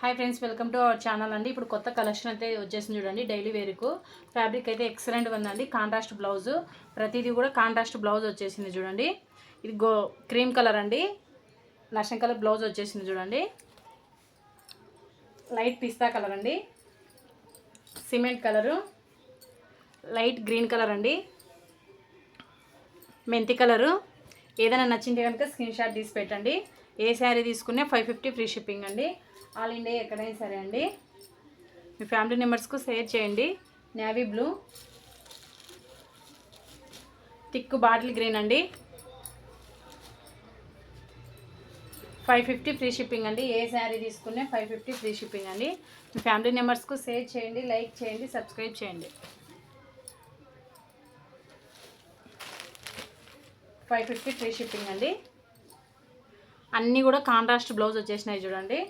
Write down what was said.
Hi friends, welcome to our channel అండి. ఇప్పుడు కొత్త కలెక్షన్ అయితే వచ్చేసింది చూడండి. డైలీ వేర్కు ఫ్యాబ్రిక్ అయితే ఎక్సలెంట్గా ఉందండి. కాంట్రాస్ట్ బ్లౌజు, ప్రతిదీ కూడా కాంట్రాస్ట్ బ్లౌజ్ వచ్చేసింది చూడండి. ఇది క్రీమ్ కలర్ అండి, నషన్ కలర్ బ్లౌజ్ వచ్చేసింది చూడండి. లైట్ పిస్తా కలర్ అండి, cement colour, light green colour అండి, మెంతి కలరు. ఏదైనా నచ్చింటే కనుక స్క్రీన్ షాట్ తీసి పెట్టండి. ఏ శారీ తీసుకునే 550 ఫ్రీ షిప్పింగ్ అండి. ఆల్ ఇండియా ఎక్కడైనా సరే అండి. మీ ఫ్యామిలీ మెంబర్స్కు షేర్ చేయండి. Navy blue, thick bottle green అండి, 550 ఫ్రీ షిప్పింగ్ అండి. ఏ శారీ తీసుకునే 550 ఫ్రీ షిప్పింగ్ అండి. మీ ఫ్యామిలీ మెంబర్స్కు షేర్ చేయండి, లైక్ చేయండి, సబ్స్క్రైబ్ చేయండి. 550 ఫ్రీ షిప్పింగ్ అండి. అన్నీ కూడా కాంట్రాస్ట్ బ్లౌజ్ వచ్చేసినాయి చూడండి.